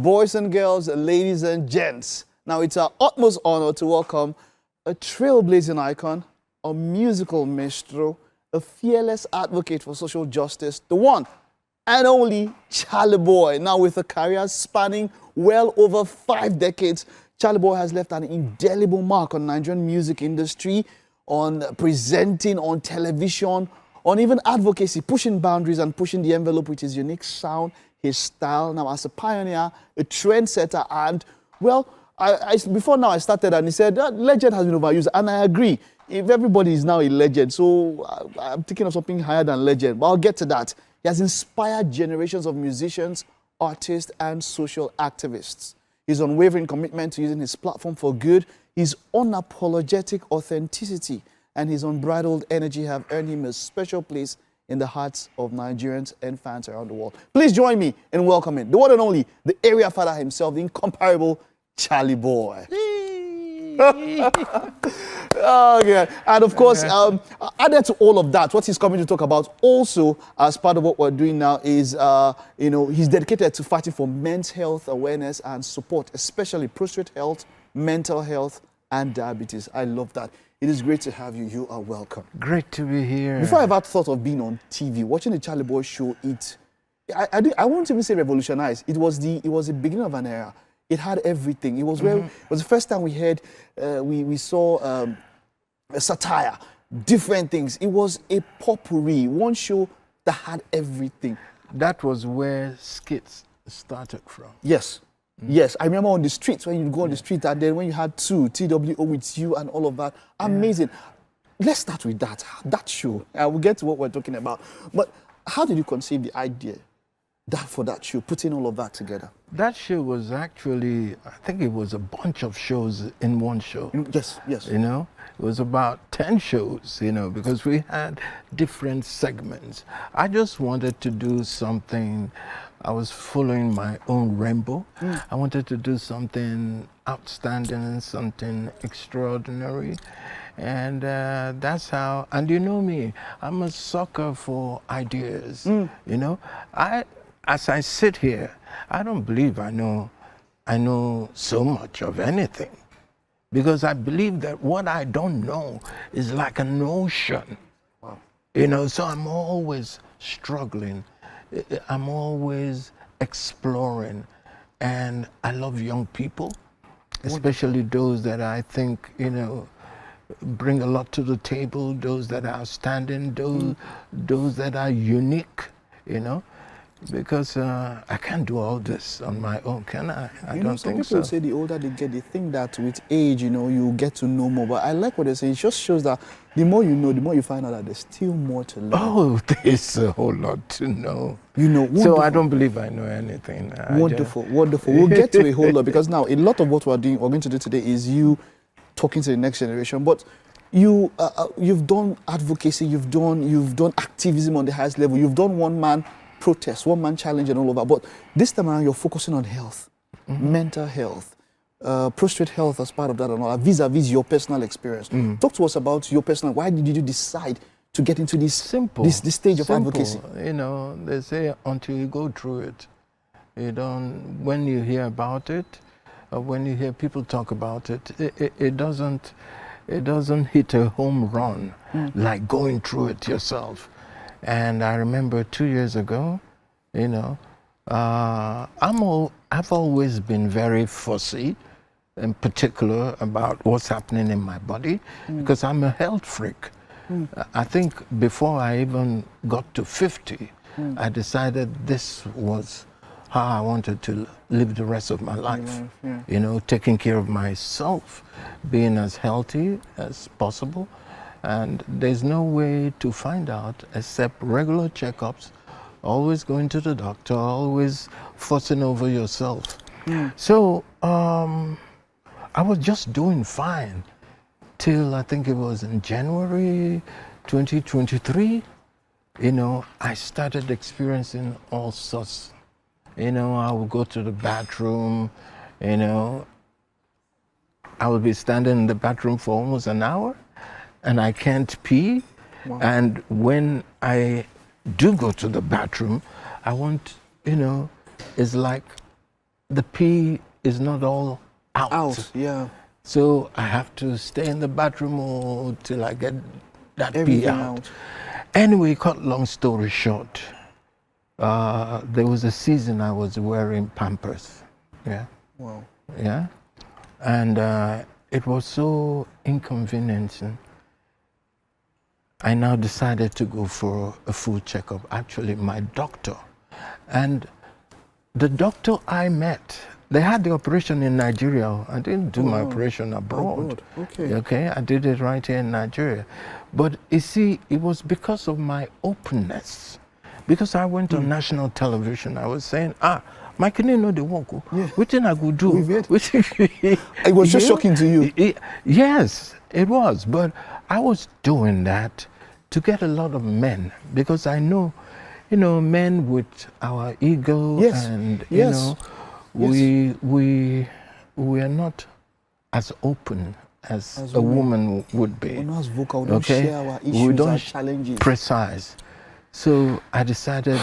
boys and girls, ladies and gents. Now, it's our utmost honor to welcome a trailblazing icon, a musical maestro, a fearless advocate for social justice, the one and only Charly Boy. Now, with a career spanning well over 5 decades, Charly Boy has left an indelible mark on Nigerian music industry, on presenting on television, on even advocacy, pushing boundaries and pushing the envelope with his unique sound, his style. Now, as a pioneer, a trendsetter, and, well, before now I started and he said, legend has been overused, and I agree. If everybody is now a legend, so I'm thinking of something higher than legend, but I'll get to that. He has inspired generations of musicians, artists, and social activists. His unwavering commitment to using his platform for good, his unapologetic authenticity, and his unbridled energy have earned him a special place in the hearts of Nigerians and fans around the world. Please join me in welcoming the one and only, the area father himself, the incomparable Charly Boy. Oh, yeah. And of course, added to all of that, what he's coming to talk about also as part of what we're doing now is, he's dedicated to fighting for men's health awareness and support, especially prostate health, mental health, and diabetes. I love that. It is great to have you. You are welcome. Great to be here. Before I ever thought of being on TV, watching the Charly Boy show, I won't even say revolutionize. It was the beginning of an era. It had everything. It was it was the first time we heard, we saw a satire, different things. It was a potpourri, one show that had everything. That was where skits started from. Yes. Yes, I remember on the streets, when you go on the street, and then when you had TWO with you and all of that. Amazing. Let's start with that show. We'll get to what we're talking about. But how did you conceive the idea for that show, putting all of that together? That show was actually, I think it was a bunch of shows in one show. Yes, yes. You know, it was about 10 shows, because we had different segments. I just wanted to do something. I was following my own rainbow. I wanted to do something outstanding, something extraordinary. And that's how, and you know me, I'm a sucker for ideas. As I sit here, I don't believe I know so much of anything, because I believe that what I don't know is like an ocean. Wow. So I'm always struggling. I'm always exploring, and I love young people, especially those that I think, bring a lot to the table, those that are outstanding, those that are unique, because I can't do all this on my own, can I? I don't think so. Some people say the older they get, they think that with age, you get to know more. But I like what they say. It just shows that the more you know, the more you find out that there's still more to learn. Oh, there's a whole lot to know. So I don't believe I know anything. Wonderful, wonderful. We'll get to a whole lot, because now a lot of what we're going to do today is you talking to the next generation. But you've done advocacy, you've done activism on the highest level, you've done one-man protest, one-man challenge and all of that. But this time around, you're focusing on health, mental health, prostate health as part of that and all that, vis-a-vis your personal experience. Talk to us about your personal, why did you decide to get into this stage of advocacy? They say until you go through it, when you hear about it, or when you hear people talk about it, it doesn't hit a home run like going through it yourself. And I remember 2 years ago, I've always been very fussy, in particular about what's happening in my body, because I'm a health freak. I think before I even got to 50, I decided this was how I wanted to live the rest of my life. Taking care of myself, being as healthy as possible. And there's no way to find out except regular checkups, always going to the doctor, always fussing over yourself. So I was just doing fine till I think it was in January 2023. I started experiencing all sorts. I would go to the bathroom, I would be standing in the bathroom for almost an hour, and I can't pee. Wow. And when I do go to the bathroom, I want, it's like the pee is not all out. Out, yeah. So I have to stay in the bathroom till I get that Everything pee out. out. Anyway, cut long story short, there was a season I was wearing Pampers. Yeah. Wow. Yeah. And it was so inconveniencing. I now decided to go for a full checkup. Actually, my doctor. And the doctor I met, they had the operation in Nigeria. I didn't do my operation abroad. Okay. Okay, I did it right here in Nigeria. But you see, it was because of my openness. Because I went on national television, I was saying, my kidney no dey work. What thing I could do? It was just shocking to you. Yes, it was. But I was doing that to get a lot of men, because I know, men with our ego, and we are not as open as a woman would be. We're not as vocal. We don't share our issues, our challenges. Precise. So I decided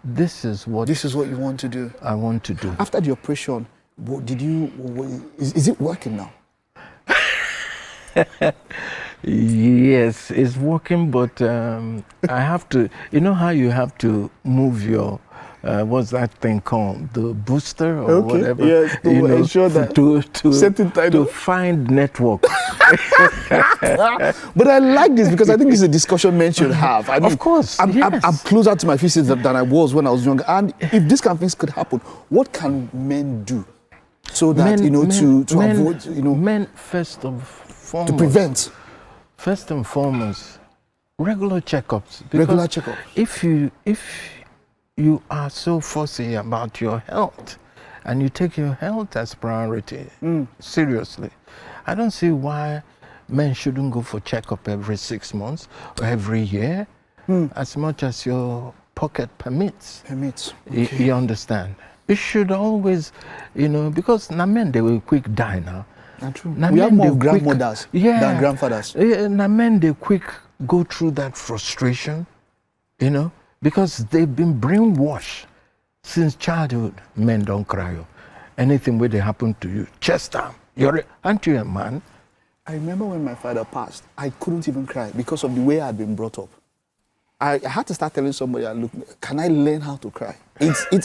this is what you want to do. I want to do. After the operation, is it working now? Yes, it's working, but I have to, you know how you have to move your, what's that thing called? The booster or whatever? Yes, to ensure that to find network. But I like this because I think it's a discussion men should have. I mean, of course, I'm closer to my physics than I was when I was younger. And if this kind of things could happen, what can men do so that, to avoid, Men, first and foremost. To prevent. First and foremost, regular checkups. Regular checkups. If you are so fussy about your health and you take your health as priority, seriously, I don't see why men shouldn't go for checkup every 6 months or every year, as much as your pocket permits. Okay. You understand? It should always, because now men, they will quick die now. True. We have more grandmothers than grandfathers. Now men, they quick go through that frustration, because they've been brainwashed since childhood. Men don't cry. Anything where they happen to you, chest down. Aren't you a man? I remember when my father passed, I couldn't even cry because of the way I'd been brought up. I had to start telling somebody, look, can I learn how to cry?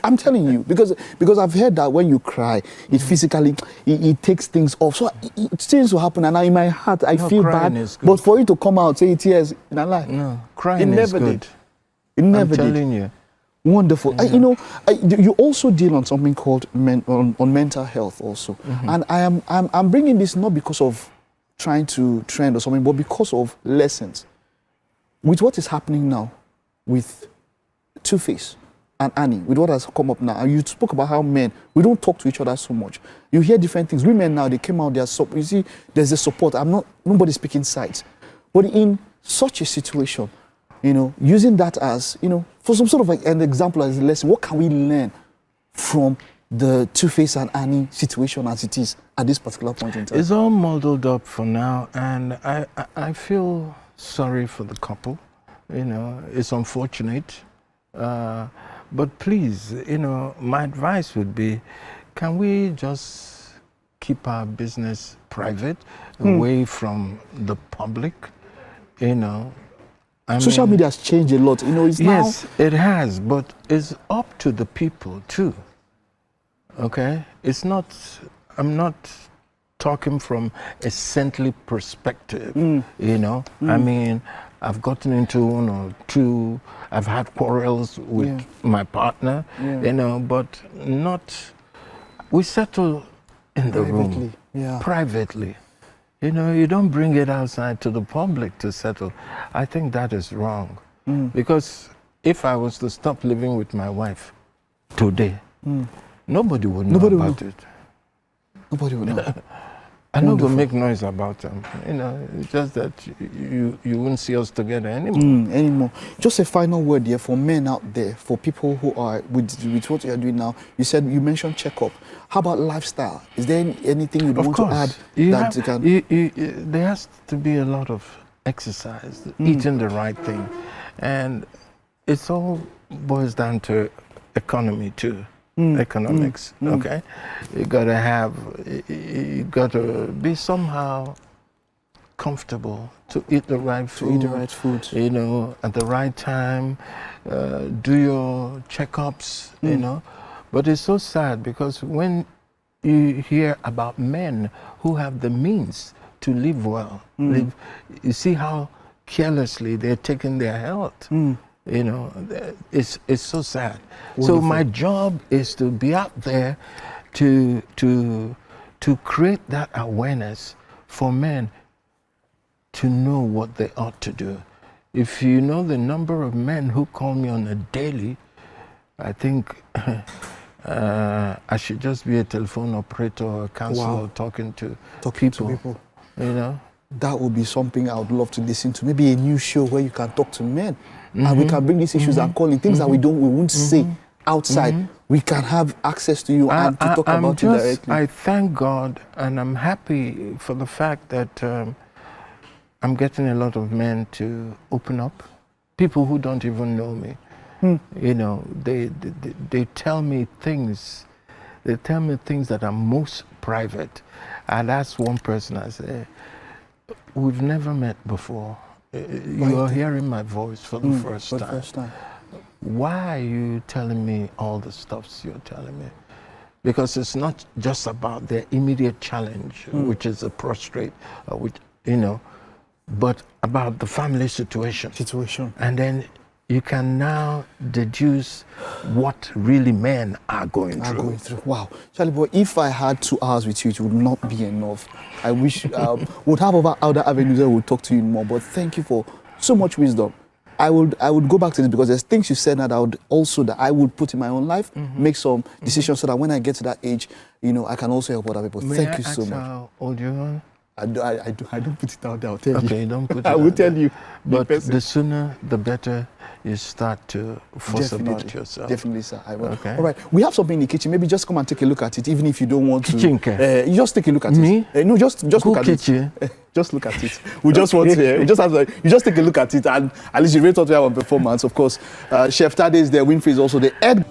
I'm telling you, because I've heard that when you cry, it physically, it takes things off. So things will happen, and now in my heart, I feel bad. But for it to come out, say tears, no, crying is good. It never did. I'm telling you. Wonderful. You also deal on something called on mental health also. And I'm bringing this not because of trying to trend or something, but because of lessons. With what is happening now with Two-Face and Annie, with what has come up now, and you spoke about how men, we don't talk to each other so much. You hear different things. Women now, they came out, you see, there's a support. Nobody's speaking sides. But in such a situation, using that as, for some sort of an example as a lesson, what can we learn from the Two-Face and Annie situation as it is at this particular point in time? It's all muddled up for now, and I feel sorry for the couple. It's unfortunate. But please, my advice would be, can we just keep our business private, away from the public? Social media has changed a lot. Yes, it has, but it's up to the people too. Okay? I'm not talking from a saintly perspective, I mean, I've gotten into one or two, I've had quarrels with my partner, but we settle in the room, privately. You don't bring it outside to the public to settle. I think that is wrong. Because if I was to stop living with my wife today, nobody would know about it. Nobody would know. I'm not going to make noise about them. It's just that you won't see us together anymore. Just a final word here for men out there, for people who are, with what you're doing now. You mentioned checkup. How about lifestyle? Is there anything you'd want to add? There has to be a lot of exercise, eating the right thing. And it all boils down to economy too. economics. Okay, you got to be somehow comfortable to eat the right food. You know, at the right time. Do your checkups. You know, but it's so sad because when you hear about men who have the means to live well, you see how carelessly they're taking their health. You know, it's so sad. Wonderful. So my job is to be out there to create that awareness for men to know what they ought to do. If you know the number of men who call me on a daily, I think I should just be a telephone operator or a counselor talking to people. You know, that would be something I would love to listen to. Maybe a new show where you can talk to men, and we can bring these issues and call in things that we won't say outside. We can have access to you and to talk about it directly. I thank God, and I'm happy for the fact that I'm getting a lot of men to open up. People who don't even know me. You know, they tell me things. They tell me things that are most private. And that's one person I say, we've never met before. You are hearing my voice for the first time. Why are you telling me all the stuffs you're telling me? Because it's not just about their immediate challenge, which is a prostate, which, you know, but about the family situation. And then you can now deduce what really men are going through. Wow. Charly Boy, if I had 2 hours with you, it would not be enough. I wish would have other avenues that would talk to you more, but thank you for so much wisdom. I would go back to this because there's things you said that I would put in my own life, make some decisions so that when I get to that age, you know, I can also help other people. Thank you so much. How old you are? I don't put it out there, I'll tell you. Okay, don't put it I will tell you. But the sooner, the better you start to force about yourself. Definitely, sir. I will. Okay. All right. We have something in the kitchen. Maybe just come and take a look at it, even if you don't want kitchen to. You just take a look at Me? it. No, just look at kitchen? it. Just look at it. We just want to. You just take a look at it, and at least you rate out our performance. Of course, Chef Tade is there. Winfrey is also the head.